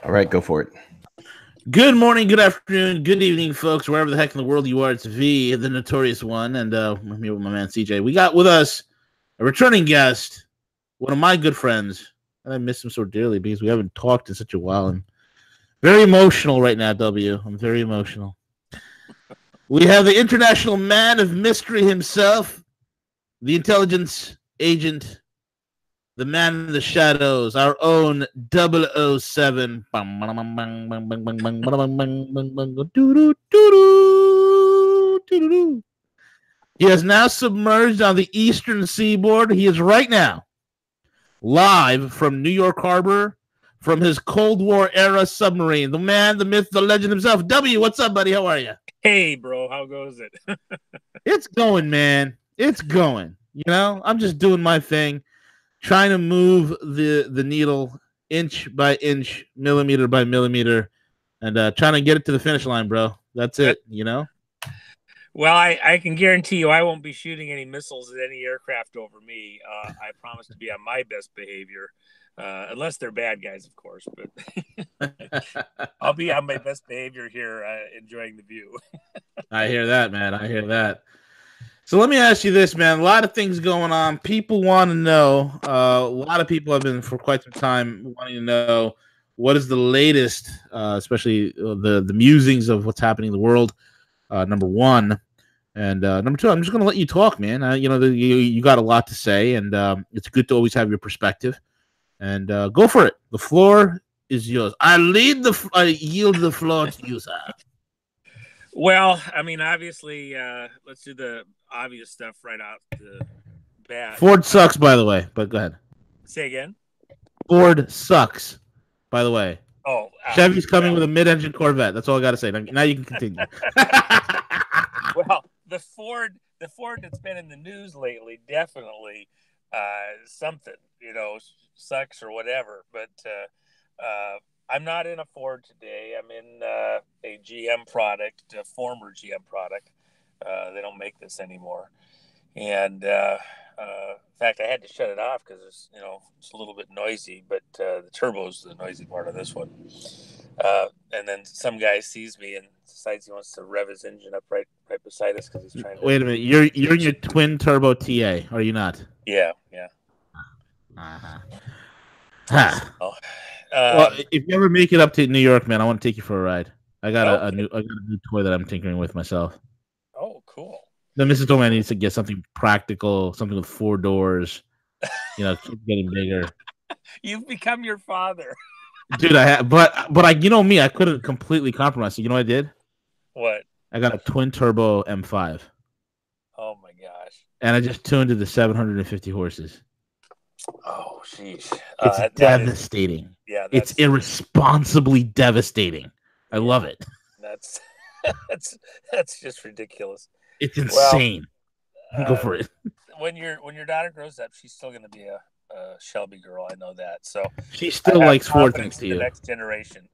All right, go for it. Good morning, good afternoon, good evening, folks, wherever the heck in the world you are. It's V, the notorious one, and I'm here with my man CJ. We got with us a returning guest, one of my good friends, and I miss him so dearly because we haven't talked in such a while. I'm very emotional right now, W. I'm very emotional. We have the international man of mystery himself, the intelligence agent, the man in the shadows, our own 007. He has now submerged on the eastern seaboard. He is right now live from New York Harbor from his Cold War era submarine. The man, the myth, the legend himself. W, what's up, buddy? How are you? Hey, bro, how goes it? It's going, man. It's going. You know, I'm just doing my thing, trying to move the needle inch by inch, millimeter by millimeter, and trying to get it to the finish line, bro. That's it, you know? Well, I can guarantee you I won't be shooting any missiles at any aircraft over me. I promise to be on my best behavior, unless they're bad guys, of course. But I'll be on my best behavior here, enjoying the view. I hear that, man. I hear that. So let me ask you this, man. A lot of things going on. People want to know. A lot of people have been for quite some time wanting to know what is the latest, especially the musings of what's happening in the world. Number one, and number two, I'm just going to let you talk, man. You got a lot to say, and it's good to always have your perspective. And go for it. The floor is yours. I yield the floor to you, sir. Well, I mean, obviously, let's do the obvious stuff right out the bat. Ford sucks, by the way, but go ahead. Say again? Ford sucks, by the way. Oh, Chevy's coming with a mid-engine Corvette. That's all I got to say. Now you can continue. Well, the Ford that's been in the news lately, definitely something, sucks or whatever. But I'm not in a Ford today. I'm in a GM product, a former GM product. They don't make this anymore. And in fact, I had to shut it off because it's a little bit noisy, but the turbo's the noisy part of this one. And then some guy sees me and decides he wants to rev his engine up right beside us because he's trying to. Wait a minute, you're in your twin turbo TA, are you not? Yeah. Uh-huh. So, well, if you ever make it up to New York, man, I want to take you for a ride. I got okay. a new toy that I'm tinkering with myself. Oh, cool. The missus told me I need to get something practical, something with 4 doors. Keep getting bigger. You've become your father, dude. I have, but I, me, I couldn't completely compromise. So you know what I did? What? I got a twin turbo M5. Oh my gosh! And I just tuned to the 750 horses. Oh, sheesh. It's devastating. It's irresponsibly devastating. I love it. That's just ridiculous. It's insane. Go for it. When your daughter grows up, she's still going to be a Shelby girl. I know that. So she still likes Ford thanks to you. The next generation.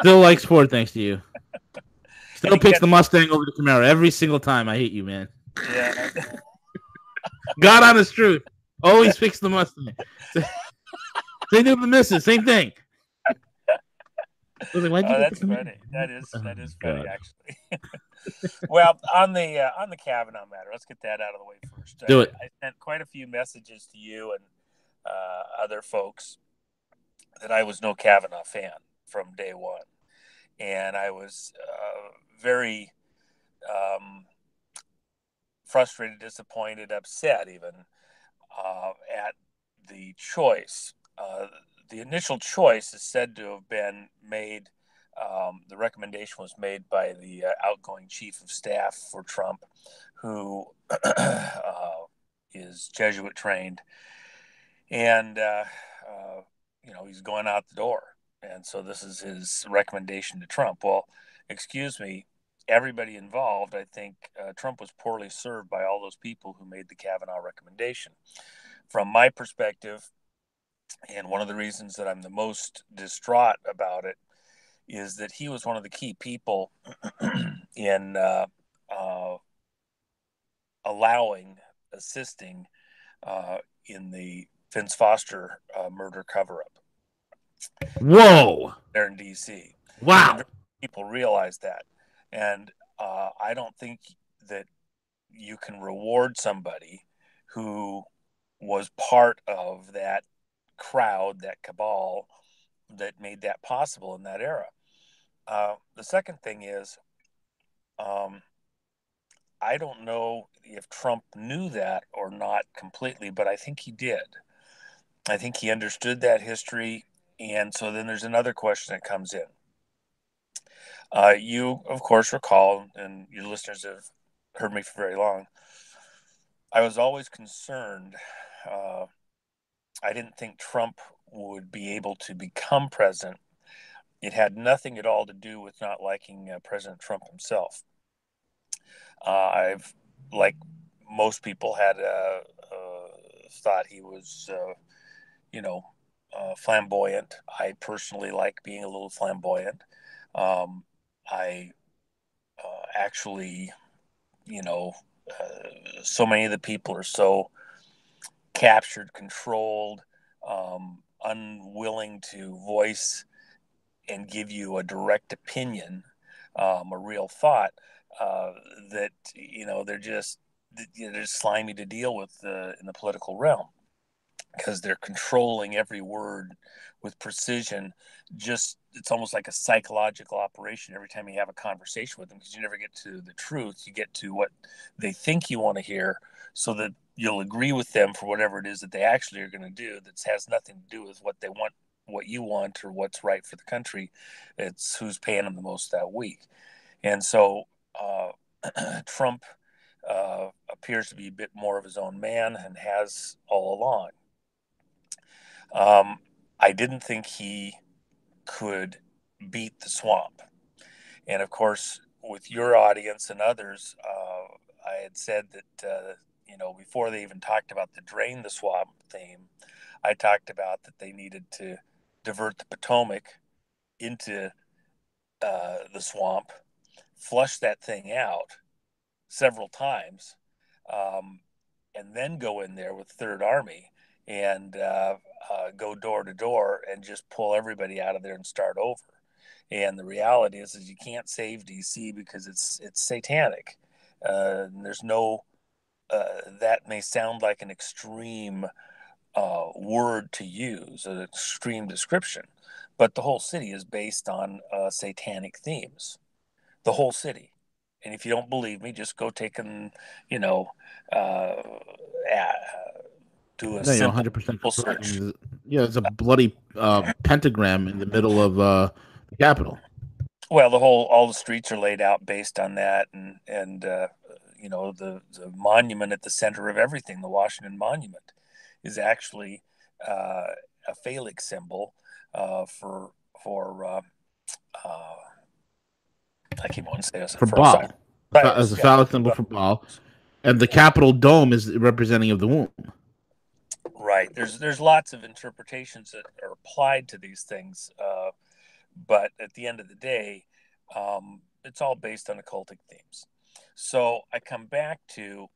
Still likes Ford thanks to you. Still picks the Mustang over the Camaro every single time. I hate you, man. Yeah. God honest truth. Always picks the Mustang. They do the misses. Same thing. That's funny. That is funny, actually. Well, on the Kavanaugh matter, let's get that out of the way first. Do it. I sent quite a few messages to you and other folks that I was no Kavanaugh fan from day one, and I was very frustrated, disappointed, upset, even at the choice. The initial choice is said to have been made. The recommendation was made by the outgoing chief of staff for Trump, who is Jesuit trained, and he's going out the door. And so this is his recommendation to Trump. Well, excuse me, everybody involved, I think Trump was poorly served by all those people who made the Kavanaugh recommendation. From my perspective, and one of the reasons that I'm the most distraught about it is that he was one of the key people in assisting in the Vince Foster murder cover-up. Whoa. There in D.C. And Wow. people realize that. And I don't think that you can reward somebody who was part of that crowd, that cabal that made that possible in that era. The second thing is, I don't know if Trump knew that or not completely, but I think he did. I think he understood that history. And so then there's another question that comes in. You, of course, recall, and your listeners have heard me for very long, I was always concerned. Uh, I didn't think Trump would be able to become president. It had nothing at all to do with not liking President Trump himself. I've, like most people, had thought he was, you know, flamboyant. I personally like being a little flamboyant. I actually, you know, so many of the people are so captured, controlled, unwilling to voice and give you a direct opinion, a real thought, uh, that they're just slimy to deal with in the political realm, because they're controlling every word with precision. Just, it's almost like a psychological operation every time you have a conversation with them, because you never get to the truth. You get to what they think you want to hear, so that you'll agree with them for whatever it is that they actually are going to do, that has nothing to do with what they want, what you want, or what's right for the country. It's who's paying them the most that week. And so Trump appears to be a bit more of his own man, and has all along. I didn't think he could beat the swamp. And of course, with your audience and others, I had said that, before they even talked about the drain the swamp theme, I talked about that they needed to divert the Potomac into the swamp, flush that thing out several times, um, and then go in there with Third Army and go door to door and just pull everybody out of there and start over. And the reality is you can't save DC because it's satanic. There's no. That may sound like an extreme word to use, an extreme description, but the whole city is based on satanic themes. The whole city. And if you don't believe me, just go take and, you know, uh, do a No, you're simple 100% correct. I search. mean, yeah, there's a bloody pentagram in the middle of the Capitol. Well, all the streets are laid out based on that, and the monument at the center of everything, the Washington Monument, is actually uh, a phallic symbol for uh, I keep wanting to say this For for Osiris. Baal, as Cyrus, a yeah. phallic symbol for Baal, and the Capitol dome is representing of the womb. Right. There's lots of interpretations that are applied to these things, but at the end of the day, it's all based on occultic themes. So I come back to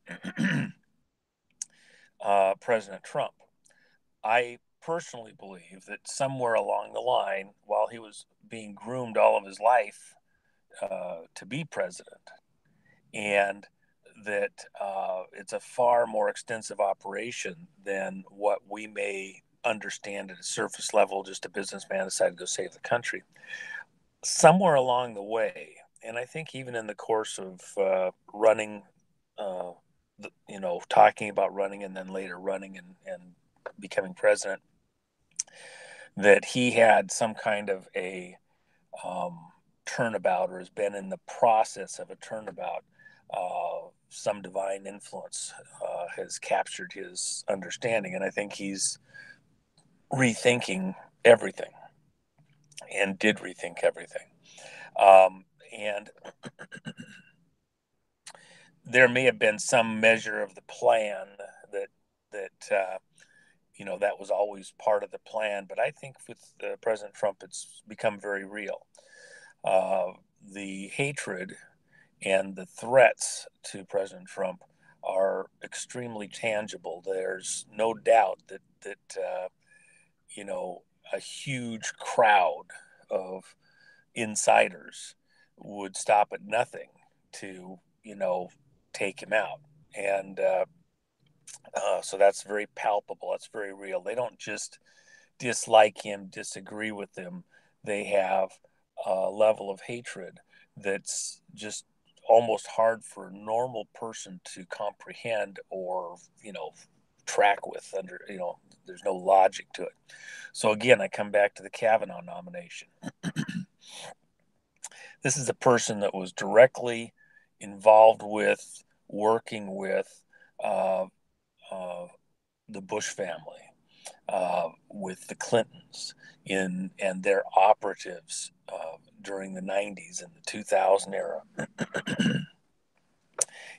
President Trump. I personally believe that somewhere along the line, while he was being groomed all of his life to be president, and that it's a far more extensive operation than what we may understand at a surface level, just a businessman decided to go save the country. Somewhere along the way, and I think even in the course of running, uh, talking about running and then later running and becoming president, that he had some kind of a turnabout, or has been in the process of a turnabout. Some divine influence has captured his understanding, and I think he's rethinking everything, and did rethink everything. And there may have been some measure of the plan that that was always part of the plan, but I think with President Trump, it's become very real. The hatred and the threats to President Trump are extremely tangible. There's no doubt that a huge crowd of insiders would stop at nothing to, take him out. And so that's very palpable. That's very real. They don't just dislike him, disagree with him. They have a level of hatred that's just almost hard for a normal person to comprehend or, track with under, there's no logic to it. So again, I come back to the Kavanaugh nomination. This is a person that was directly involved with working with uh, uh, the Bush family, with the Clintons and their operatives during the 90s and the 2000 era.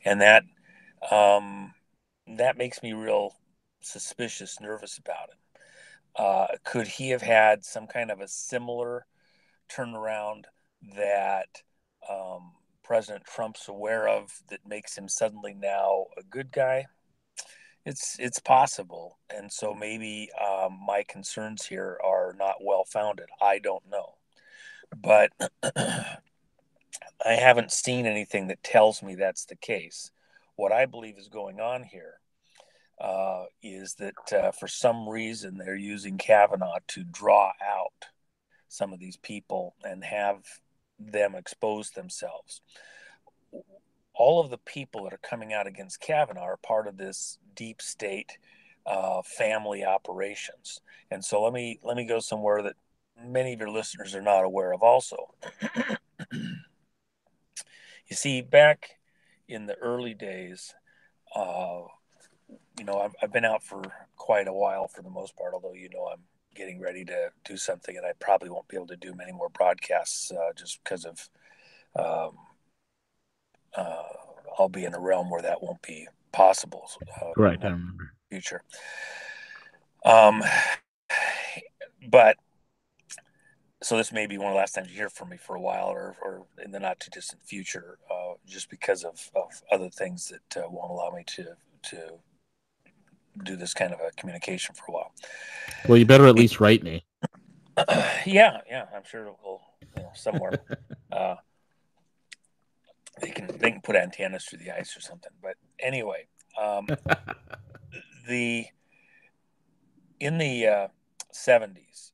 And that makes me real suspicious, nervous about it. Could he have had some kind of a similar turnaround that President Trump's aware of that makes him suddenly now a good guy? It's possible, and so maybe my concerns here are not well founded. I don't know, but I haven't seen anything that tells me that's the case. What I believe is going on here is that for some reason they're using Kavanaugh to draw out some of these people and have them expose themselves. All of the people that are coming out against Kavanaugh are part of this deep state family operations. And so let me go somewhere that many of your listeners are not aware of also. You see, back in the early days, I've been out for quite a while for the most part, although, I'm getting ready to do something and I probably won't be able to do many more broadcasts just because of I'll be in a realm where that won't be possible. Right, I remember. Future. But so this may be one of the last times you hear from me for a while, or in the not too distant future, just because of other things that won't allow me to do this kind of a communication for a while. Well, you better at least write me. Yeah, I'm sure it will, somewhere. They can put antennas through the ice or something. But anyway, in the 70s,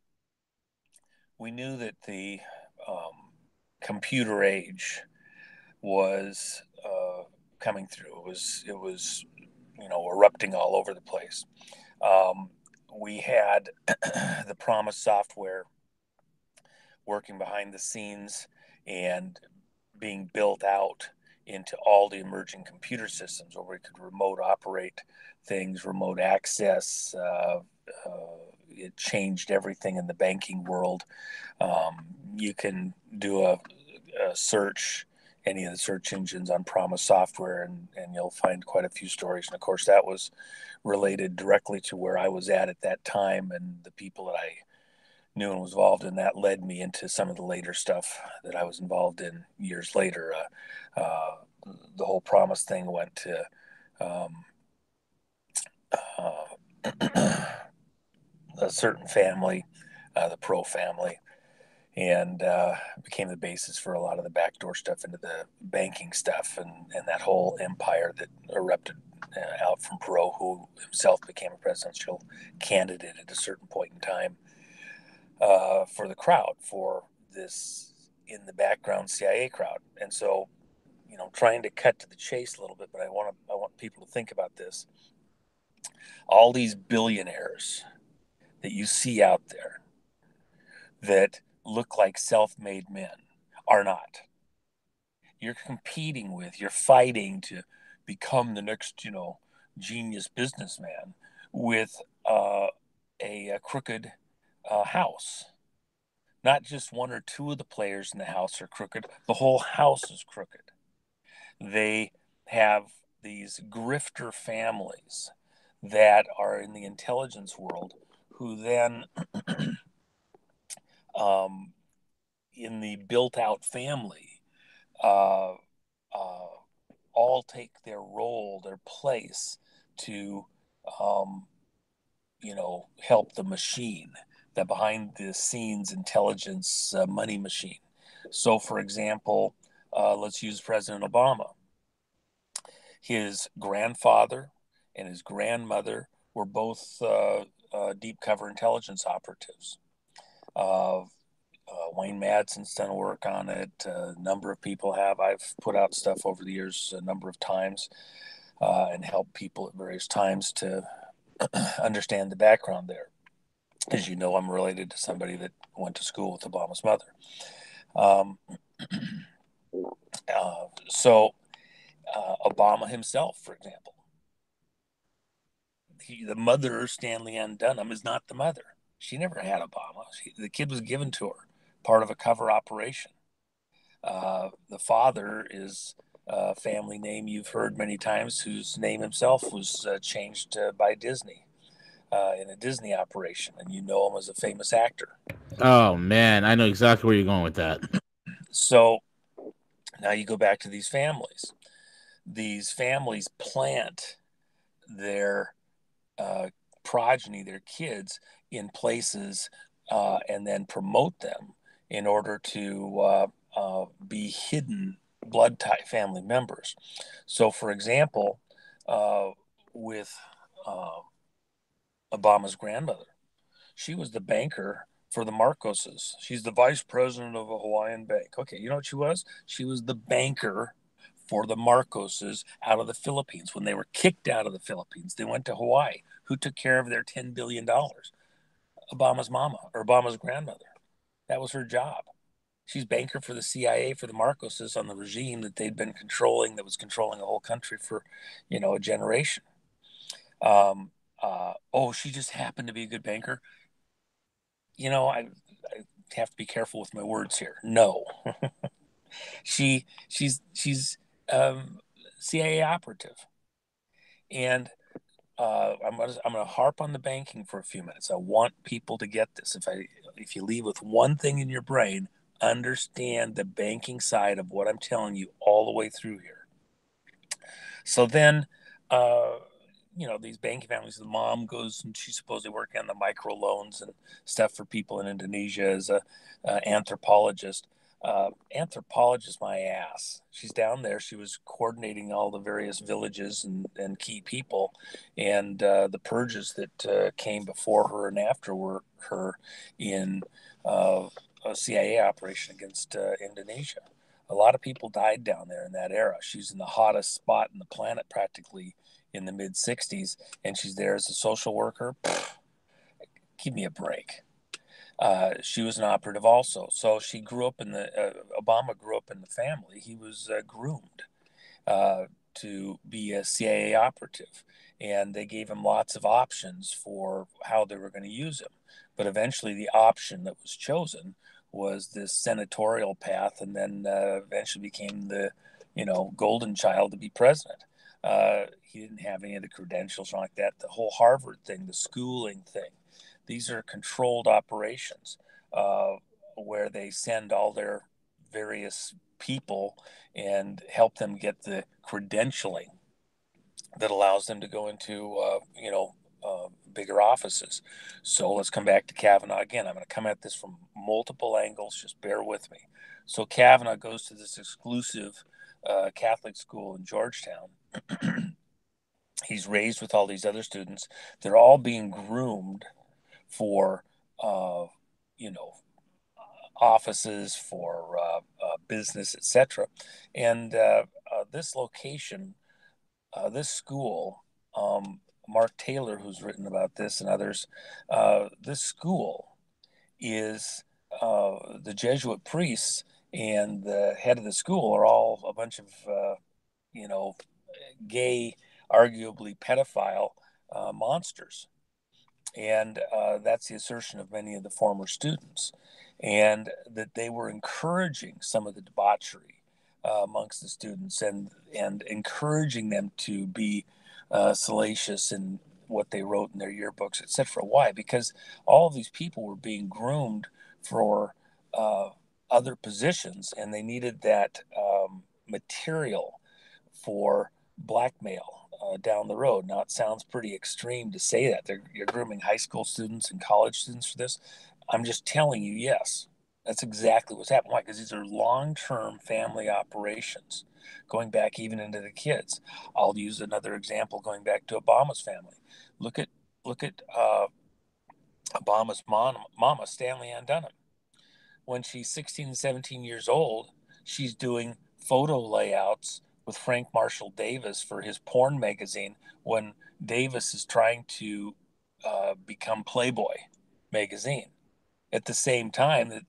we knew that the computer age was coming through. It was erupting all over the place. We had the Promise software working behind the scenes and being built out into all the emerging computer systems where we could remote operate things, remote access. It changed everything in the banking world. You can do a search, any of the search engines on Promise software, and you'll find quite a few stories. And of course, that was related directly to where I was at that time, and the people that I knew and was involved in that led me into some of the later stuff that I was involved in years later. The whole Promise thing went to a certain family, the Pro family, and became the basis for a lot of the backdoor stuff into the banking stuff and that whole empire that erupted out from Perot, who himself became a presidential candidate at a certain point in time for the crowd, for this in the background CIA crowd. And so, trying to cut to the chase a little bit, but I want people to think about this. All these billionaires that you see out there that look like self-made men are not. You're competing with, you're fighting to become the next, genius businessman with a crooked house. Not just one or two of the players in the house are crooked, the whole house is crooked. They have these grifter families that are in the intelligence world who then in the built out family uh, uh, all take their role, their place to, help the machine. the behind the scenes intelligence money machine. So, for example, let's use President Obama. His grandfather and his grandmother were both deep cover intelligence operatives. Wayne Madsen's done work on it. A number of people have. I've put out stuff over the years a number of times and helped people at various times to understand the background there. As you know, I'm related to somebody that went to school with Obama's mother. Um, Obama himself, for example, the mother, Stanley Ann Dunham, is not the mother. She never had Obama. The kid was given to her, part of a cover operation. The father is a family name you've heard many times, whose name himself was changed by Disney in a Disney operation, and you know him as a famous actor. Oh man, I know exactly where you're going with that. So now you go back to these families. These families plant their progeny, their kids, in places and then promote them in order to be hidden blood type family members. So, for example, with Obama's grandmother, she was the banker for the Marcoses. She's the vice president of a Hawaiian bank. Okay, you know what she was? She was the banker for the Marcoses out of the Philippines. When they were kicked out of the Philippines, they went to Hawaii. Who took care of their $10 billion? Obama's mama or Obama's grandmother. That was her job. She's banker for the CIA for the Marcoses on the regime that they'd been controlling, that was controlling the whole country for, a generation. She just happened to be a good banker. I have to be careful with my words here. No, she's CIA operative, and I'm gonna harp on the banking for a few minutes. I want people to get this. If you leave with one thing in your brain, understand the banking side of what I'm telling you all the way through here. So then, these banking families, the mom goes and she's supposedly working on the micro loans and stuff for people in Indonesia as a anthropologist. Anthropologist, my ass. She's down there. She was coordinating all the various villages and key people, and the purges that came before her and after her in a CIA operation against Indonesia. A lot of people died down there in that era. She's in the hottest spot in the planet practically in the mid 60s, and she's there as a social worker. Give me a break. She was an operative also. So she grew up Obama grew up in the family. He was groomed to be a CIA operative, and they gave him lots of options for how they were going to use him. But eventually the option that was chosen was this senatorial path, and then eventually became the, golden child to be president. He didn't have any of the credentials like that. The whole Harvard thing, the schooling thing, these are controlled operations where they send all their various people and help them get the credentialing that allows them to go into, bigger offices. So let's come back to Kavanaugh again. I'm going to come at this from multiple angles. Just bear with me. So Kavanaugh goes to this exclusive Catholic school in Georgetown. He's raised with all these other students. They're all being groomed for, offices, for business, etc. And this location, this school, Mark Taylor, who's written about this, and others, this school is the Jesuit priests and the head of the school are all a bunch of, gay, arguably pedophile monsters. And that's the assertion of many of the former students, and that they were encouraging some of the debauchery amongst the students and encouraging them to be salacious in what they wrote in their yearbooks, etc. Why? Because all of these people were being groomed for other positions, and they needed that material for blackmail down the road. Now, it sounds pretty extreme to say that you're grooming high school students and college students for this, I'm just telling you, yes, that's exactly what's happening. Why? Because these are long-term family operations, going back even into the kids. I'll use another example going back to Obama's family. Look at Obama's mama, Stanley Ann Dunham. When she's 16 and 17 years old, she's doing photo layouts with Frank Marshall Davis for his porn magazine when Davis is trying to become Playboy magazine. At the same time that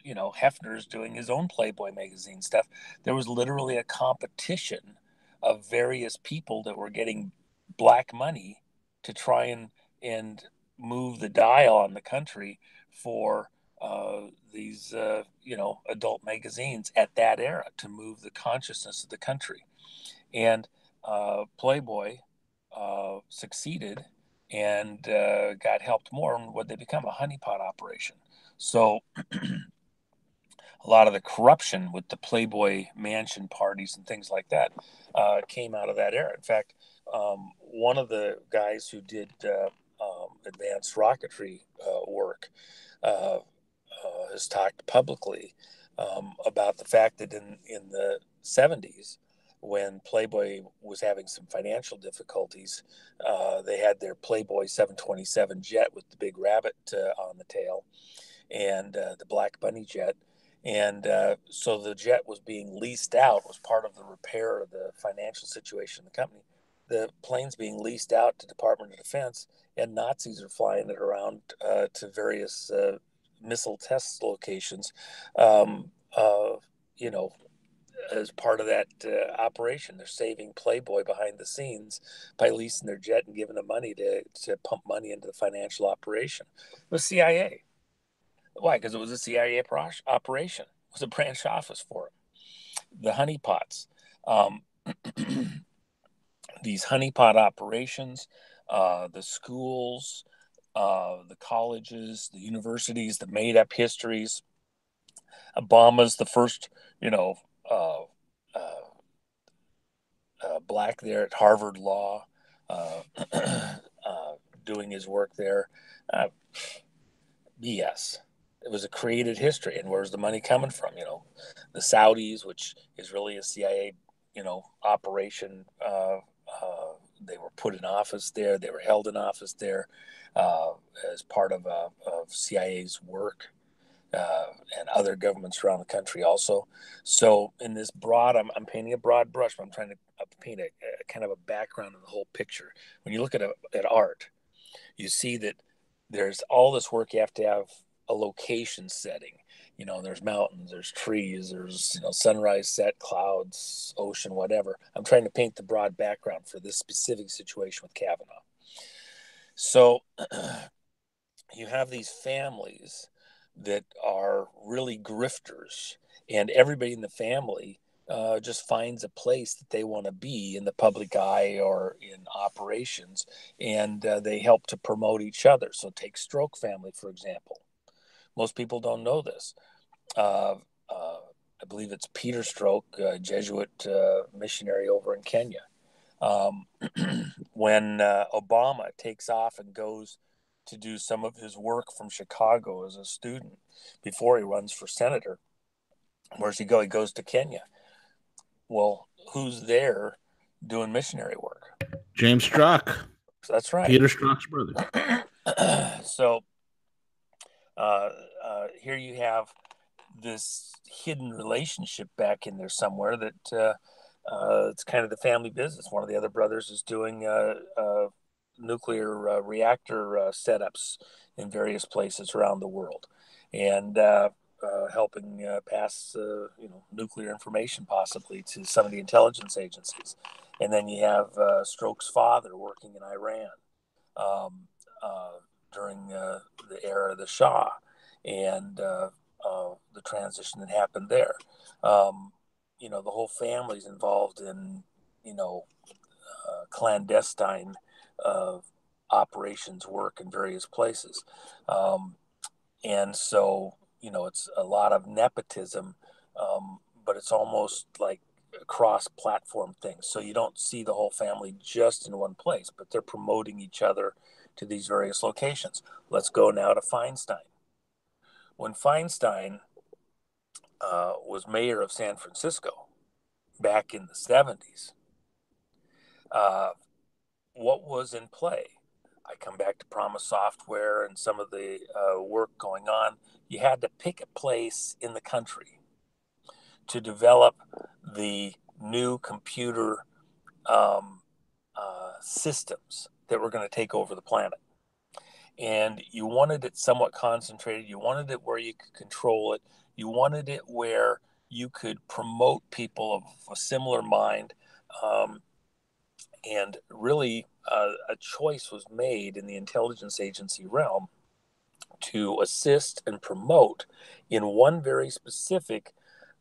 Hefner's doing his own Playboy magazine stuff, there was literally a competition of various people that were getting black money to try and move the dial on the country for these adult magazines at that era to move the consciousness of the country. And Playboy succeeded and got helped more. And what they become a honeypot operation. So a lot of the corruption with the Playboy mansion parties and things like that came out of that era. In fact, one of the guys who did advanced rocketry work has talked publicly about the fact that in the 70s, when Playboy was having some financial difficulties, they had their Playboy 727 jet with the big rabbit on the tail and the Black Bunny jet. And so the jet was being leased out, was part of the repair of the financial situation of the company. The plane's being leased out to Department of Defense, and Nazis are flying it around to various missile test locations, you know, as part of that operation. They're saving Playboy behind the scenes by leasing their jet and giving them money to pump money into the financial operation. It was CIA. Why? Because it was a CIA operation. It was a branch office for it. The honeypots. These honeypot operations, the schools, the colleges, the universities, the made-up histories. Obama's the first, uh, uh, black there at Harvard Law, uh, doing his work there. BS. It was a created history, and where's the money coming from? The Saudis, which is really a CIA, operation. They were put in office there. They were held in office there as part of CIA's work. And other governments around the country also. So in this broad, I'm painting a broad brush, but I'm trying to paint a kind of a background of the whole picture. When you look at art, you see that there's all this work. You have to have a location setting. There's mountains, there's trees, there's sunrise, set, clouds, ocean, whatever. I'm trying to paint the broad background for this specific situation with Kavanaugh. So you have these families that are really grifters, and everybody in the family just finds a place that they want to be in the public eye or in operations, and they help to promote each other. So take Stroke family, for example. Most people don't know this. I believe it's Peter Stroke, Jesuit missionary over in Kenya. When Obama takes off and goes to do some of his work from Chicago as a student before he runs for senator. Where's he go? He goes to Kenya. Well, who's there doing missionary work? James Strock. That's right. Peter Strock's brother. So here you have this hidden relationship back in there somewhere that it's kind of the family business. One of the other brothers is doing nuclear reactor setups in various places around the world, and helping pass nuclear information possibly to some of the intelligence agencies. And then you have Stroke's father working in Iran during the era of the Shah and the transition that happened there. The whole family's involved in clandestine operations work in various places. And so, it's a lot of nepotism, but it's almost like cross-platform things. So you don't see the whole family just in one place, but they're promoting each other to these various locations. Let's go now to Feinstein. when Feinstein was mayor of San Francisco back in the 70s, what was in play? I come back to Promise Software and some of the work going on. You had to pick a place in the country to develop the new computer systems that were going to take over the planet. And you wanted it somewhat concentrated. You wanted it where you could control it. You wanted it where you could promote people of a similar mind. And really, a choice was made in the intelligence agency realm to assist and promote in one very specific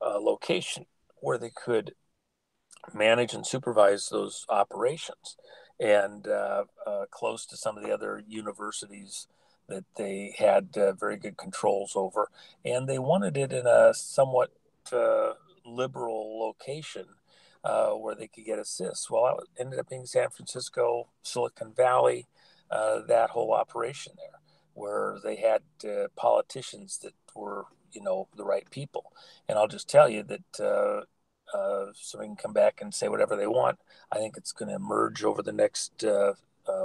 location where they could manage and supervise those operations, and close to some of the other universities that they had very good controls over. And they wanted it in a somewhat liberal location where they could get assists. Well, it ended up being San Francisco, Silicon Valley, that whole operation there, where they had politicians that were, the right people. And I'll just tell you that so we can come back and say whatever they want. I think it's going to emerge over the next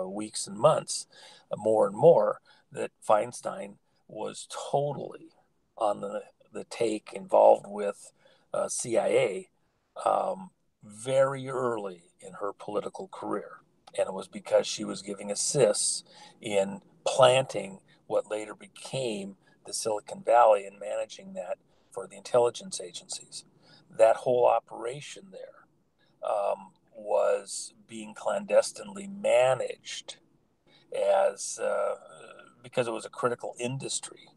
weeks and months, more and more, that Feinstein was totally on the take, involved with CIA very early in her political career. And it was because she was giving assists in planting what later became the Silicon Valley and managing that for the intelligence agencies. That whole operation there was being clandestinely managed as because it was a critical industry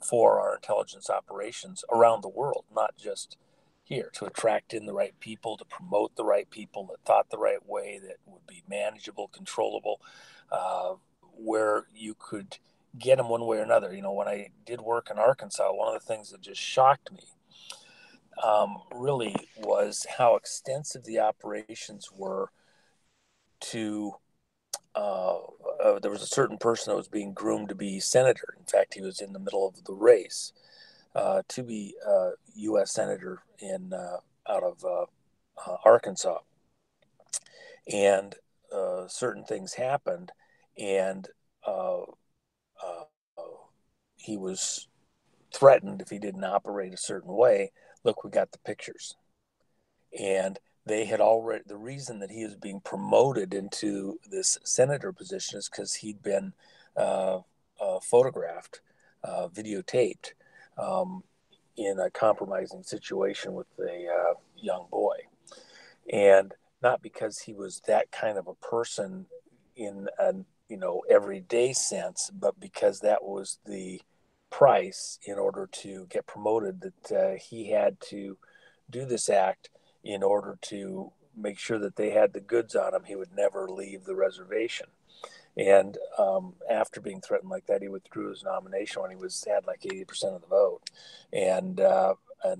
for our intelligence operations around the world, not just here, to attract in the right people, to promote the right people that thought the right way, that would be manageable, controllable, where you could get them one way or another. When I did work in Arkansas, one of the things that just shocked me really was how extensive the operations were to there was a certain person that was being groomed to be senator. In fact, he was in the middle of the race to be U.S. senator out of Arkansas. And certain things happened, and he was threatened if he didn't operate a certain way. Look, we got the pictures. And they had already, the reason that he is being promoted into this senator position is because he'd been photographed, videotaped in a compromising situation with a young boy. And not because he was that kind of a person in an everyday sense, but because that was the price in order to get promoted, that he had to do this act in order to make sure that they had the goods on him. He would never leave the reservation. And after being threatened like that, he withdrew his nomination when he had like 80% of the vote, and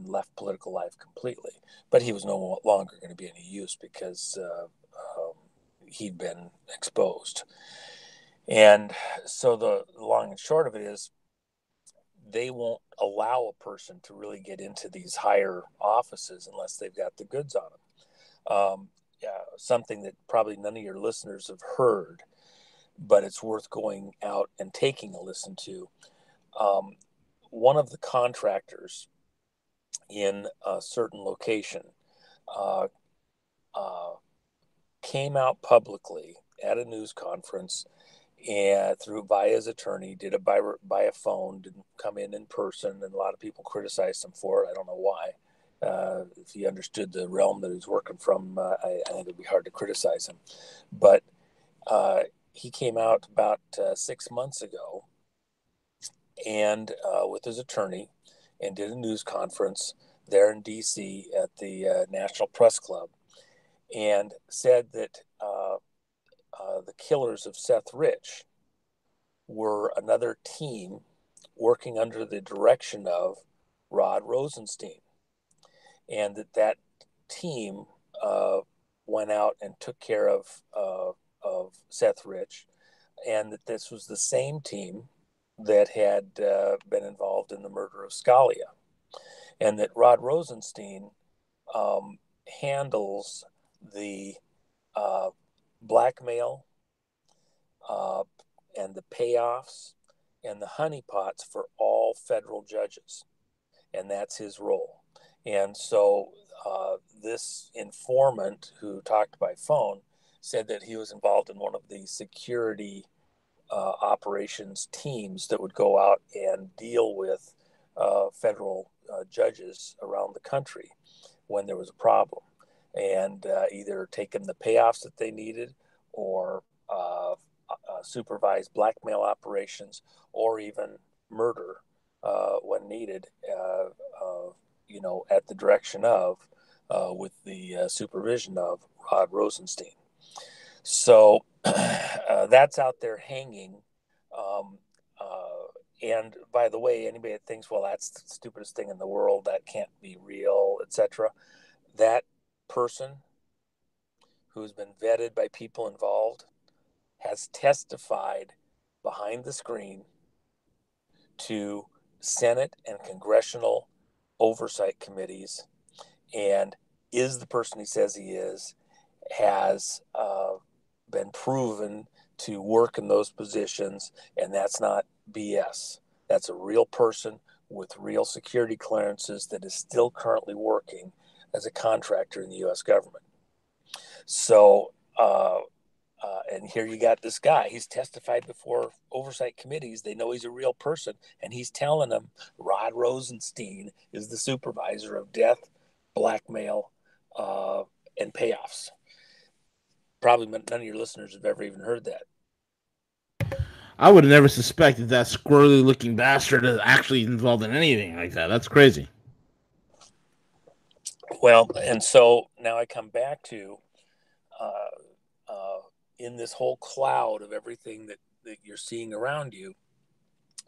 left political life completely. But he was no longer going to be any use because he'd been exposed. And so the long and short of it is, they won't allow a person to really get into these higher offices unless they've got the goods on them. Something that probably none of your listeners have heard, but it's worth going out and taking a listen to. One of the contractors in a certain location came out publicly at a news conference, and via his attorney, did it by a phone, didn't come in person, and a lot of people criticized him for it. I don't know why. If he understood the realm that he's working from, I think it'd be hard to criticize him. But he came out about 6 months ago, and with his attorney, and did a news conference there in D.C. at the National Press Club, and said that the killers of Seth Rich were another team working under the direction of Rod Rosenstein, and that team went out and took care of Seth Rich, and that this was the same team that had been involved in the murder of Scalia, and that Rod Rosenstein handles the blackmail and the payoffs and the honeypots for all federal judges, and that's his role. And so this informant who talked by phone said that he was involved in one of the security operations teams that would go out and deal with federal judges around the country when there was a problem, and either take them the payoffs that they needed, or supervise blackmail operations, or even murder when needed, at the direction of, with the supervision of Rod Rosenstein. So that's out there hanging. Um, and by the way, anybody that thinks, well, that's the stupidest thing in the world, that can't be real, etc., that person who's been vetted by people involved has testified behind the screen to Senate and congressional oversight committees, and is the person he says he is, has been proven to work in those positions, and that's not BS. That's a real person with real security clearances that is still currently working as a contractor in the U.S. government. So, and here you got this guy. He's testified before oversight committees. They know he's a real person, and he's telling them Rod Rosenstein is the supervisor of death, blackmail, and payoffs. Probably none of your listeners have ever even heard that. I would have never suspected that squirrely looking bastard is actually involved in anything like that. That's crazy. Well, and so now I come back to in this whole cloud of everything that you're seeing around you,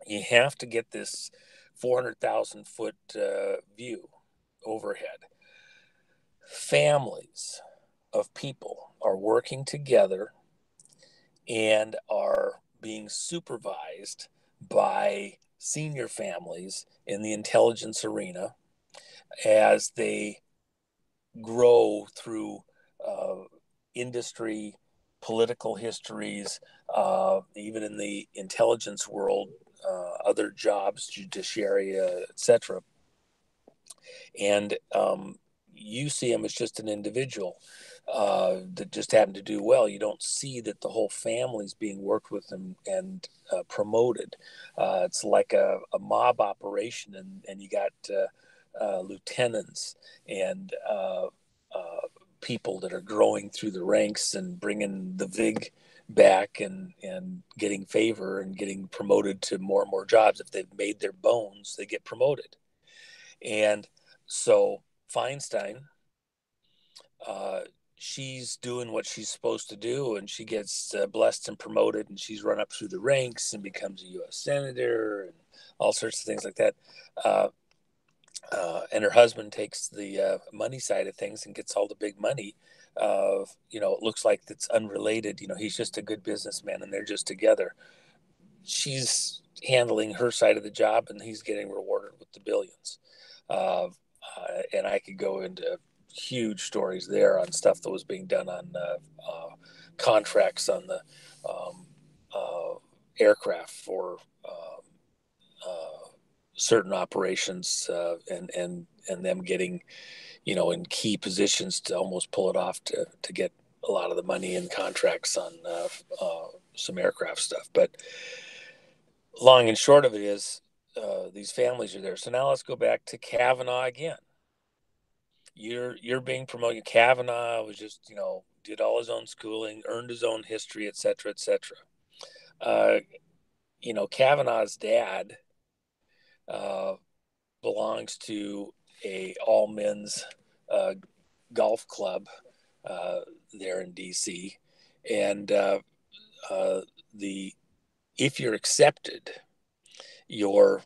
you have to get this 400,000 foot view overhead. Families of people are working together and are being supervised by senior families in the intelligence arena as they grow through industry, political histories, even in the intelligence world, other jobs, judiciary, etc. And you see him as just an individual that just happened to do well. You don't see that the whole family's being worked with and promoted. It's like a mob operation, and you got lieutenants and people that are growing through the ranks and bringing the VIG back and getting favor and getting promoted to more and more jobs. If they've made their bones, they get promoted. And so Feinstein, she's doing what she's supposed to do, and she gets blessed and promoted, and she's run up through the ranks and becomes a U.S. senator and all sorts of things like that. And her husband takes the money side of things and gets all the big money. It looks like it's unrelated. He's just a good businessman, and they're just together. She's handling her side of the job, and he's getting rewarded with the billions. And I could go into huge stories there on stuff that was being done on contracts on the aircraft for certain operations, and them getting, in key positions to almost pull it off to get a lot of the money and contracts on some aircraft stuff. But long and short of it is, these families are there. So now let's go back to Kavanaugh again. You're being promoted. Kavanaugh was just, did all his own schooling, earned his own history, et cetera, et cetera. Kavanaugh's dad belongs to a all men's golf club there in DC, and if you're accepted, your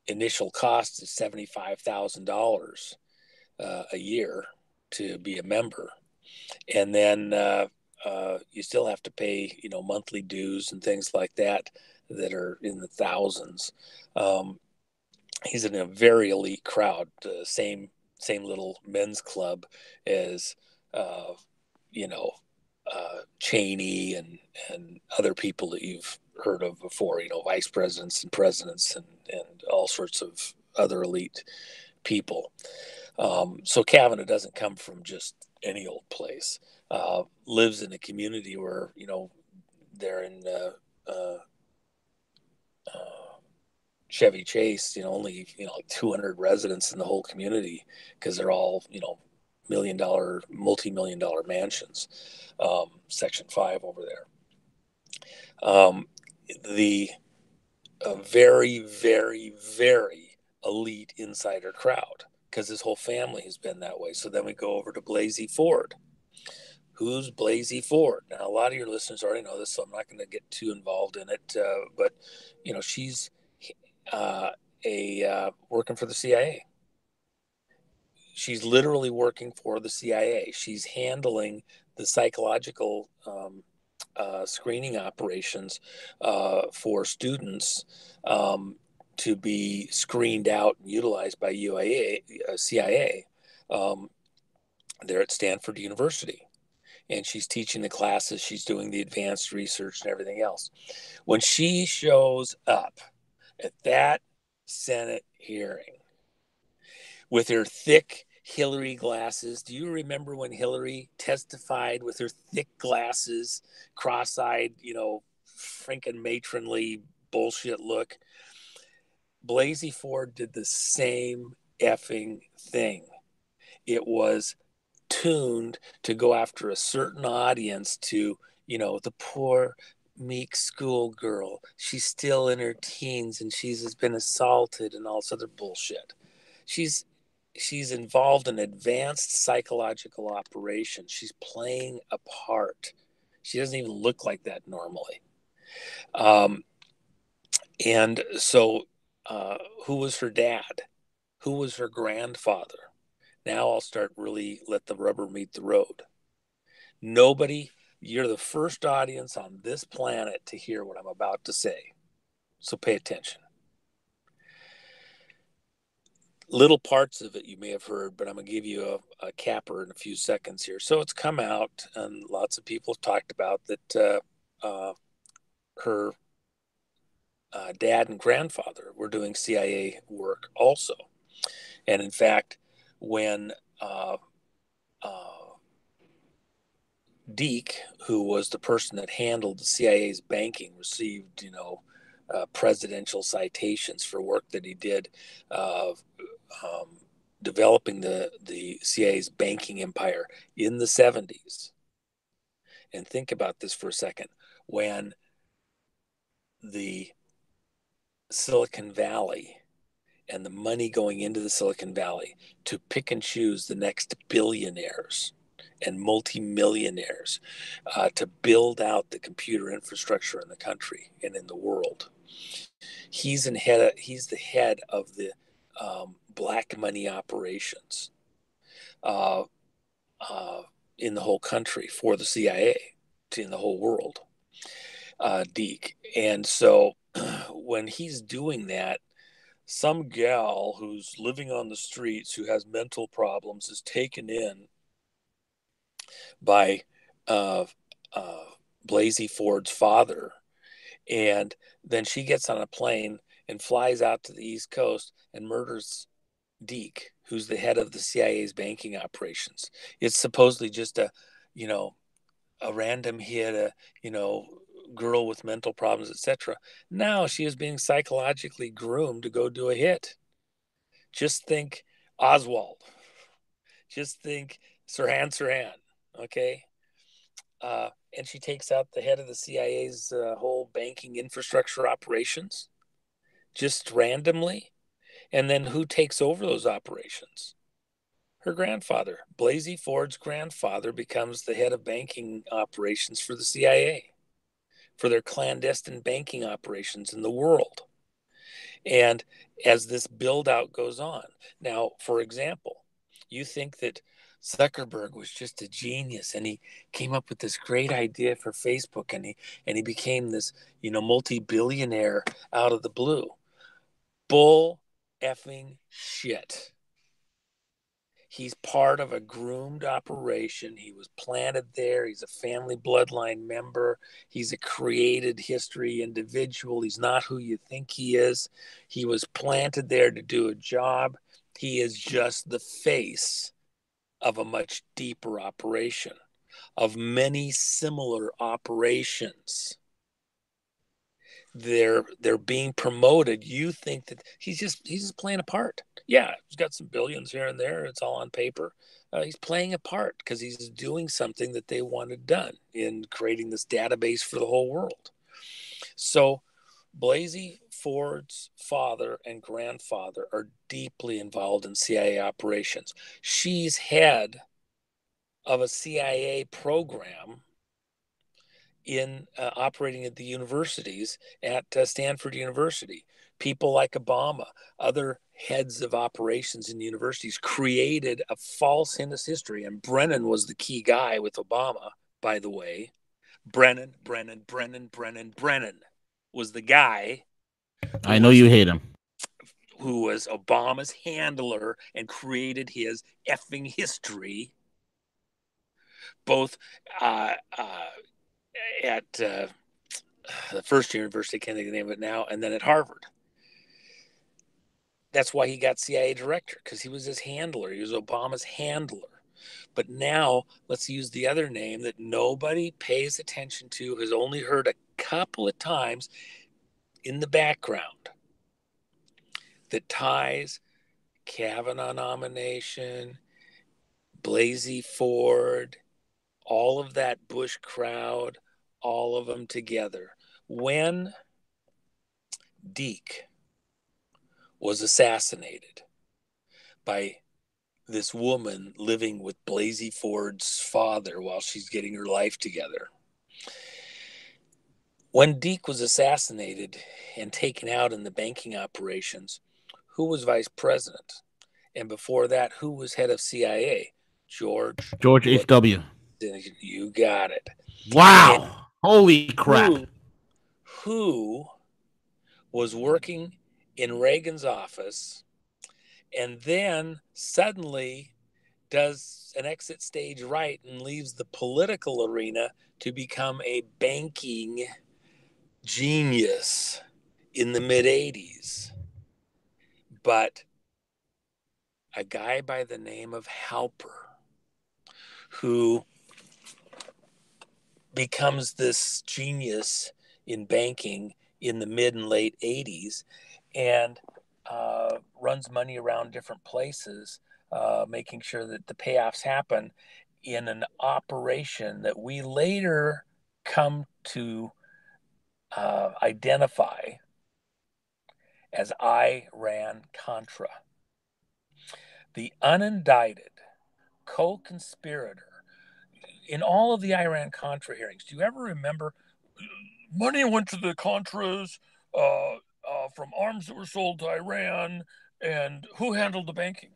initial cost is $75,000 a year to be a member, and then you still have to pay monthly dues and things like that that are in the thousands. He's in a very elite crowd, same little men's club as you know Cheney and other people that you've heard of before, vice presidents and presidents and all sorts of other elite people. So Kavanaugh doesn't come from just any old place. Lives in a community where they're in uh, Chevy Chase. Only like 200 residents in the whole community because they're all multi-million dollar mansions. Section 5 over there. The very, very, very elite insider crowd because his whole family has been that way. So then we go over to Blasey Ford. Who's Blasey Ford? Now, a lot of your listeners already know this, so I'm not going to get too involved in it. But she's working for the CIA. She's literally working for the CIA. She's handling the psychological screening operations for students to be screened out and utilized by CIA. They're at Stanford University. And she's teaching the classes, she's doing the advanced research and everything else. When she shows up at that Senate hearing with her thick Hillary glasses, do you remember when Hillary testified with her thick glasses, cross-eyed, freaking matronly bullshit look? Blasey Ford did the same effing thing. It was tuned to go after a certain audience, to the poor meek schoolgirl. She's still in her teens and she's been assaulted and all this other bullshit. She's involved in advanced psychological operations. She's playing a part. She doesn't even look like that normally. And so who was her dad? Who was her grandfather? Now I'll start really let the rubber meet the road. You're the first audience on this planet to hear what I'm about to say. So pay attention. Little parts of it you may have heard, but I'm going to give you a capper in a few seconds here. So it's come out, and lots of people have talked about that her dad and grandfather were doing CIA work also. And in fact, when Deek, who was the person that handled the CIA's banking, received, presidential citations for work that he did developing the CIA's banking empire in the 70s. And think about this for a second. When the Silicon Valley and the money going into the Silicon Valley to pick and choose the next billionaires and multimillionaires to build out the computer infrastructure in the country and in the world. He's the head of the black money operations in the whole country for the CIA, in the whole world, Deke. And so when he's doing that, some gal who's living on the streets who has mental problems is taken in by Blasey Ford's father. And then she gets on a plane and flies out to the East Coast and murders Deke, who's the head of the CIA's banking operations. It's supposedly just a random hit, girl with mental problems, etc. Now she is being psychologically groomed to go do a hit. Just think Oswald. Just think Sirhan, okay? And she takes out the head of the CIA's whole banking infrastructure operations just randomly. And then who takes over those operations? Her grandfather. Blasey Ford's grandfather becomes the head of banking operations for the CIA, for their clandestine banking operations in the world. And as this build out goes on, now, for example, you think that Zuckerberg was just a genius, and he came up with this great idea for Facebook, and he became this, multi-billionaire out of the blue. Bull effing shit. He's part of a groomed operation. He was planted there. He's a family bloodline member. He's a created history individual. He's not who you think he is. He was planted there to do a job. He is just the face of a much deeper operation, of many similar operations. They're being promoted. You think that he's just playing a part. Yeah, he's got some billions here and there. It's all on paper. He's playing a part because he's doing something that they wanted done in creating this database for the whole world. So Blasey Ford's father and grandfather are deeply involved in CIA operations. She's head of a CIA program in operating at the universities at Stanford University. People like Obama, other heads of operations in universities created a false history. And Brennan was the key guy with Obama, by the way. Brennan was the guy. I know you hate him. Who was Obama's handler and created his effing history, both at the first university, I can't think of the name of it now, and then at Harvard. That's why he got CIA director, because he was his handler. He was Obama's handler. But now let's use the other name that nobody pays attention to, has only heard a couple of times in the background, that ties Kavanaugh nomination, Blasey Ford, all of that Bush crowd, all of them together. When Deke was assassinated by this woman living with Blasey Ford's father while she's getting her life together. When Deke was assassinated and taken out in the banking operations, who was vice president? And before that, who was head of CIA? George H.W. You got it. Wow. And holy crap. Who was working in Reagan's office and then suddenly does an exit stage right and leaves the political arena to become a banking genius in the mid-'80s. But a guy by the name of Halper, who becomes this genius in banking in the mid and late 80s and runs money around different places, making sure that the payoffs happen in an operation that we later come to identify as Iran-Contra. The unindicted co-conspirator in all of the Iran-Contra hearings. Do you ever remember money went to the Contras from arms that were sold to Iran, and who handled the banking?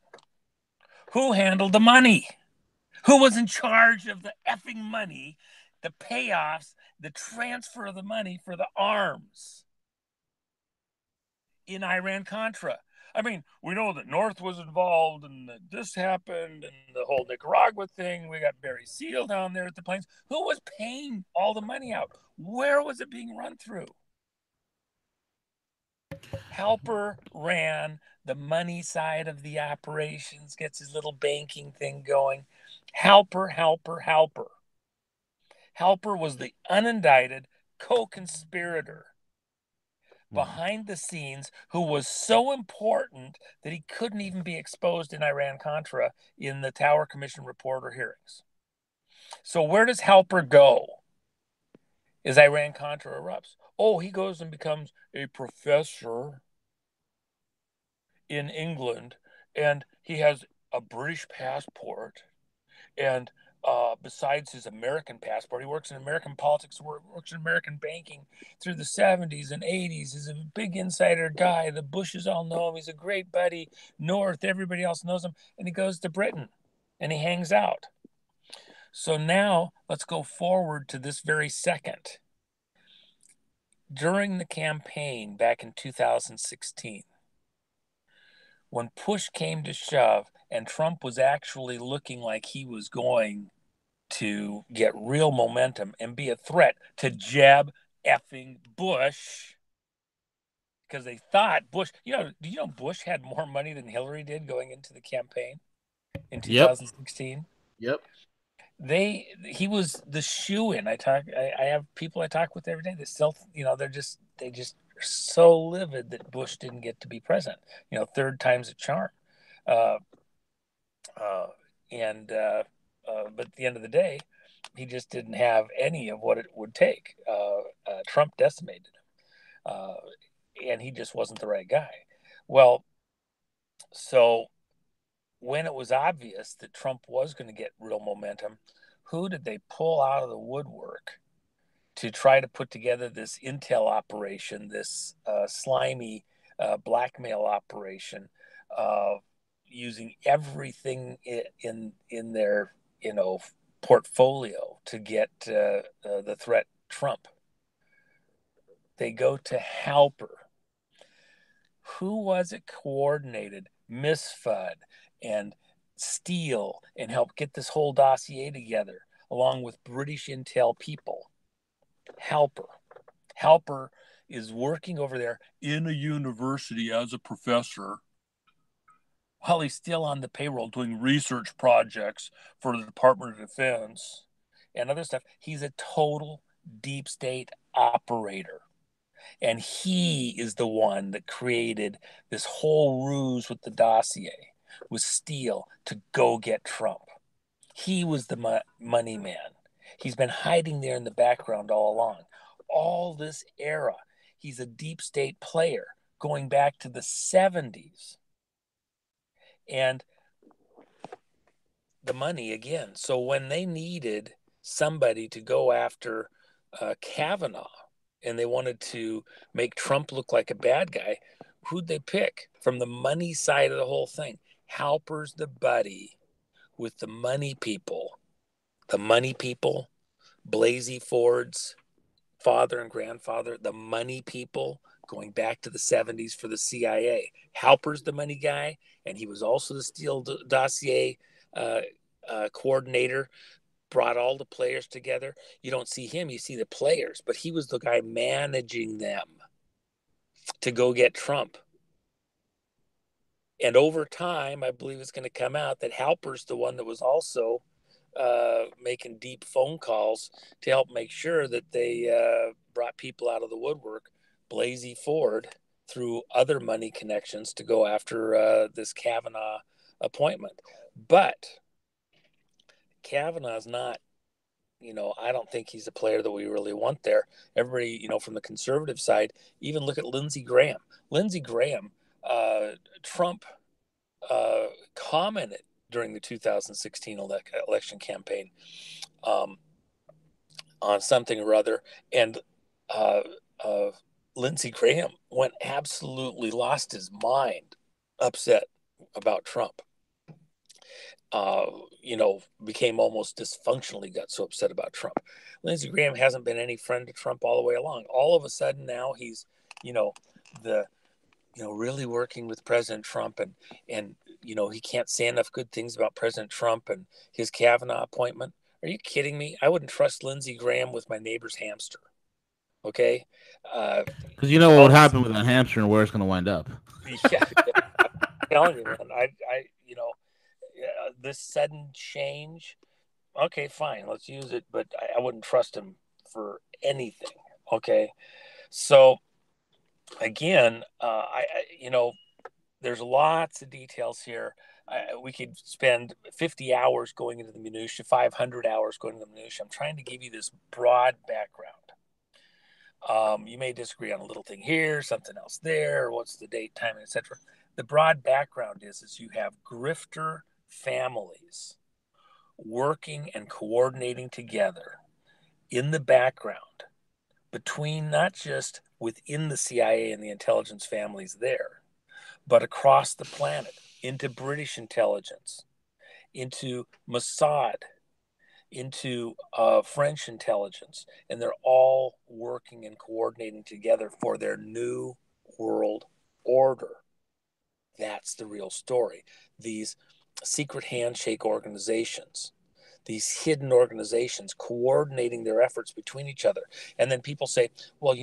Who handled the money? Who was in charge of the effing money, the payoffs, the transfer of the money for the arms in Iran-Contra? I mean, we know that North was involved and that this happened and the whole Nicaragua thing. We got Barry Seal down there at the plains. Who was paying all the money out? Where was it being run through? Halper ran the money side of the operations, gets his little banking thing going. Halper. Halper was the unindicted co-conspirator behind the scenes, who was so important that he couldn't even be exposed in Iran-Contra in the Tower Commission report or hearings. So where does Halper go as Iran-Contra erupts? Oh, he goes and becomes a professor in England, and he has a British passport, and besides his American passport, he works in American politics, works in American banking through the 70s and 80s. He's a big insider guy. The Bushes all know him. He's a great buddy. North, everybody else knows him. And he goes to Britain. and he hangs out. So now let's go forward to this very second. During the campaign back in 2016, when push came to shove and Trump was actually looking like he was going to get real momentum and be a threat to jab effing Bush, because they thought Bush, do you know Bush had more money than Hillary did going into the campaign in Yep. 2016? Yep. He was the shoe-in. I have people I talk with every day that still, they just are so livid that Bush didn't get to be president. Third time's a charm. Uh, uh, and But at the end of the day, he just didn't have any of what it would take. Trump decimated him, and he just wasn't the right guy. Well, so when it was obvious that Trump was going to get real momentum, who did they pull out of the woodwork to try to put together this intel operation, this slimy blackmail operation, using everything in their portfolio to get the threat Trump? They go to Halper. Who was it coordinated Miss Fudd and Steele and helped get this whole dossier together, along with British intel people? Halper. Halper is working over there in a university as a professor while he's still on the payroll doing research projects for the Department of Defense and other stuff. He's a total deep state operator. And he is the one that created this whole ruse with the dossier, with Steele, to go get Trump. He was the money man. He's been hiding there in the background all along. All this era, he's a deep state player going back to the 70s. And the money again. So when they needed somebody to go after Kavanaugh and they wanted to make Trump look like a bad guy, who'd they pick from the money side of the whole thing? Halper's the buddy with the money people. The money people, Blasey Ford's father and grandfather, the money people going back to the 70s for the CIA. Halper's the money guy, and he was also the Steele dossier coordinator, brought all the players together. You don't see him, you see the players, but he was the guy managing them to go get Trump. And over time, I believe it's going to come out that Halper's the one that was also making deep phone calls to help make sure that they brought people out of the woodwork, Blasey Ford, through other money connections to go after this Kavanaugh appointment. But Kavanaugh's not, I don't think he's a player that we really want there. Everybody, from the conservative side, even look at Lindsey Graham. Lindsey Graham, Trump commented during the 2016 election campaign on something or other, and Lindsey Graham absolutely lost his mind, upset about Trump. Became almost dysfunctionally, got so upset about Trump. Lindsey Graham hasn't been any friend to Trump all the way along. All of a sudden now he's, really working with President Trump, and he can't say enough good things about President Trump and his Kavanaugh appointment. Are you kidding me? I wouldn't trust Lindsey Graham with my neighbor's hamster. Okay, because you know what would happen with that hamster and where it's going to wind up. Yeah, I'm telling you, man. This sudden change. Okay, fine, let's use it, but I wouldn't trust him for anything. Okay, so again, there's lots of details here. We could spend 50 hours going into the minutia, 500 hours going into the minutia. I'm trying to give you this broad background. You may disagree on a little thing here, something else there, what's the date, time, etc. The broad background is you have grifter families working and coordinating together in the background between, not just within the CIA and the intelligence families there, but across the planet into British intelligence into Mossad, into French intelligence, and they're all working and coordinating together for their new world order. That's the real story. These secret handshake organizations, these hidden organizations coordinating their efforts between each other. And then people say, well,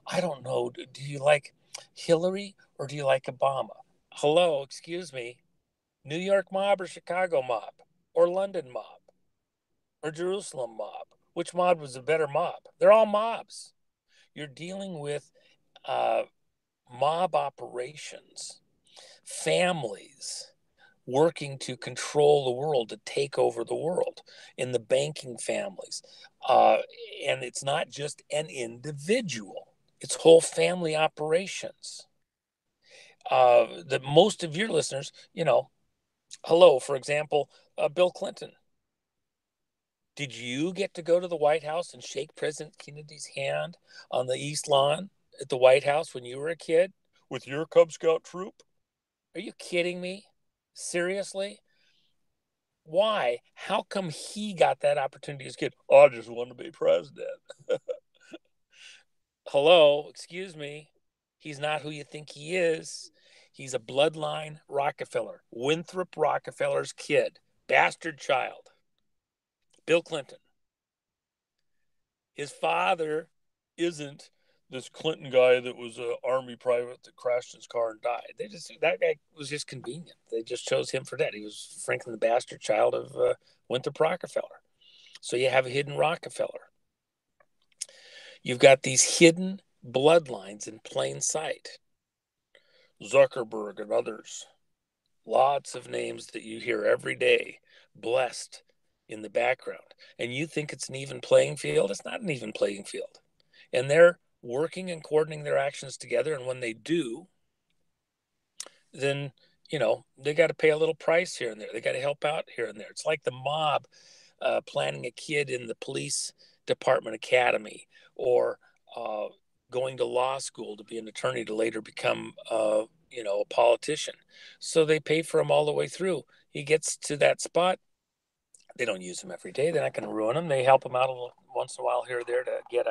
I don't know, do you like Hillary or do you like Obama? Hello, excuse me, New York mob or Chicago mob or London mob or Jerusalem mob? Which mob was a better mob? They're all mobs. You're dealing with mob operations, families working to control the world, to take over the world in the banking families. And it's not just an individual, it's whole family operations. That most of your listeners, hello, for example, Bill Clinton. Did you get to go to the White House and shake President Kennedy's hand on the East Lawn at the White House when you were a kid with your Cub Scout troop? Are you kidding me? Seriously? Why? How come he got that opportunity as a kid? I just want to be president. Hello, excuse me. He's not who you think he is. He's a bloodline Rockefeller, Winthrop Rockefeller's kid, bastard child. Bill Clinton. His father isn't this Clinton guy that was an army private that crashed his car and died. That guy was just convenient. They just chose him for that. He was Franklin the bastard child of Winthrop Rockefeller. So you have a hidden Rockefeller. You've got these hidden bloodlines in plain sight. Zuckerberg and others. Lots of names that you hear every day, blessed in the background. And you think it's an even playing field? It's not an even playing field. And they're working and coordinating their actions together. And when they do, then, they got to pay a little price here and there. They got to help out here and there. It's like the mob planning a kid in the police department academy or going to law school to be an attorney to later become, a politician. So they pay for him all the way through. He gets to that spot. They don't use him every day. They're not going to ruin him. They help him out a little once in a while here or there to get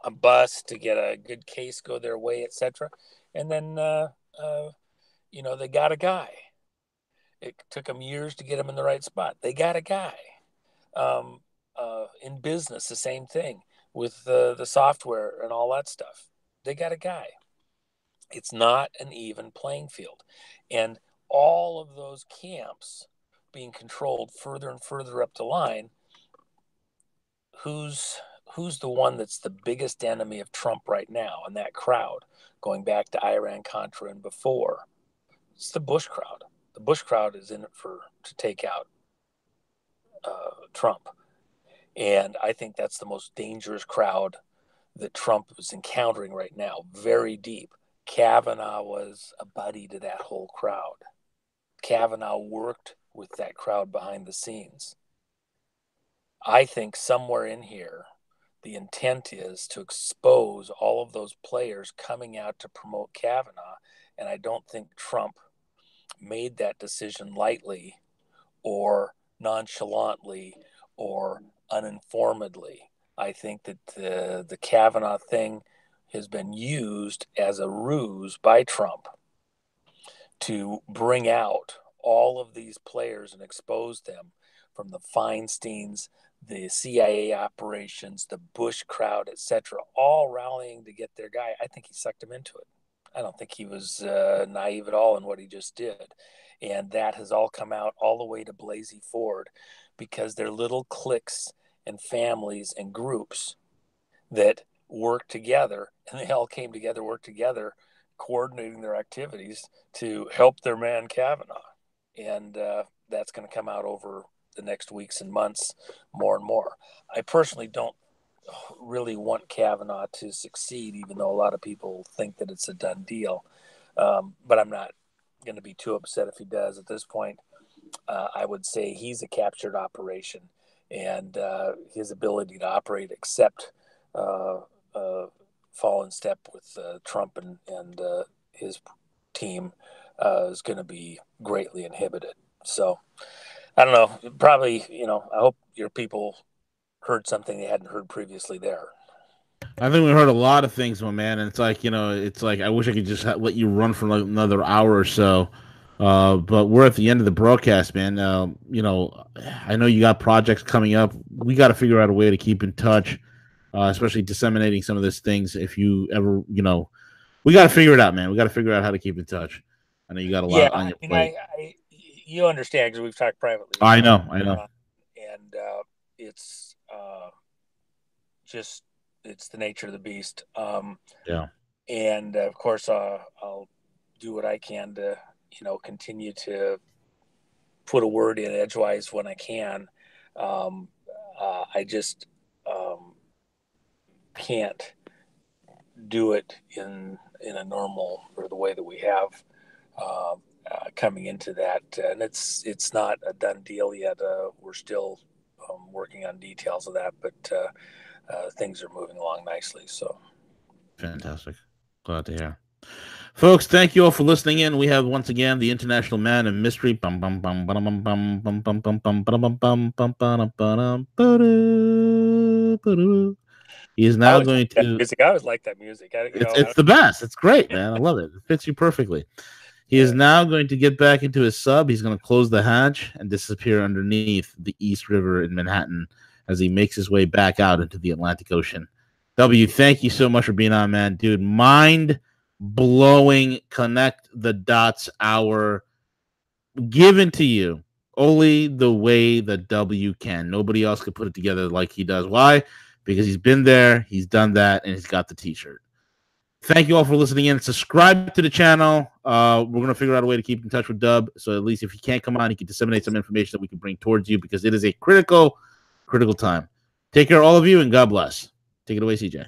a bus, to get a good case go their way, etc. And then, they got a guy. It took them years to get him in the right spot. They got a guy. In business, the same thing with the software and all that stuff. They got a guy. It's not an even playing field. And all of those camps being controlled further and further up the line, who's the one that's the biggest enemy of Trump right now in that crowd, going back to Iran-Contra and before? It's the Bush crowd. The Bush crowd is in it to take out Trump. And I think that's the most dangerous crowd that Trump is encountering right now, very deep. Kavanaugh was a buddy to that whole crowd. Kavanaugh worked with that crowd behind the scenes. I think somewhere in here, the intent is to expose all of those players coming out to promote Kavanaugh. And I don't think Trump made that decision lightly or nonchalantly or uninformedly. I think that the Kavanaugh thing has been used as a ruse by Trump to bring out all of these players and expose them, from the Feinsteins, the CIA operations, the Bush crowd, etc., all rallying to get their guy. I think he sucked him into it. I don't think he was naive at all in what he just did. And that has all come out all the way to Blasey Ford, because they're little cliques and families and groups that work together, and they all came together, worked together, coordinating their activities to help their man Kavanaugh. And that's going to come out over the next weeks and months more and more. I personally don't really want Kavanaugh to succeed, even though a lot of people think that it's a done deal. But I'm not going to be too upset if he does at this point. I would say he's a captured operation, and his ability to operate except fall in step with Trump and his team is going to be greatly inhibited. So I don't know. Probably, I hope your people heard something they hadn't heard previously there. I think we heard a lot of things, my man, and it's like I wish I could just let you run for like another hour or so, but we're at the end of the broadcast, man. I know you got projects coming up. We got to figure out a way to keep in touch, especially disseminating some of these things. If you ever, we got to figure it out, man. We got to figure out how to keep in touch. I know you got a lot on your plate. You understand because we've talked privately. I know. And it's just it's the nature of the beast. Yeah. And of course, I'll do what I can to continue to put a word in edgewise when I can. I just can't do it in a normal or the way that we have coming into that, and it's not a done deal yet. We're still working on details of that, but things are moving along nicely. So fantastic, glad to hear. Folks, thank you all for listening in. We have once again the International Man of Mystery. He is now going to. Music. I always like that music. It's the best. It's great, man. I love it. It fits you perfectly. He is now going to get back into his sub. He's going to close the hatch and disappear underneath the East River in Manhattan as he makes his way back out into the Atlantic Ocean. W, thank you so much for being on, man. Dude, mind-blowing connect the dots hour given to you only the way that W can. Nobody else could put it together like he does. Why? Because he's been there, he's done that, and he's got the t-shirt. Thank you all for listening in. Subscribe to the channel. We're going to figure out a way to keep in touch with Dub. So at least if he can't come on, he can disseminate some information that we can bring towards you because it is a critical time. Take care, all of you, and God bless. Take it away, CJ.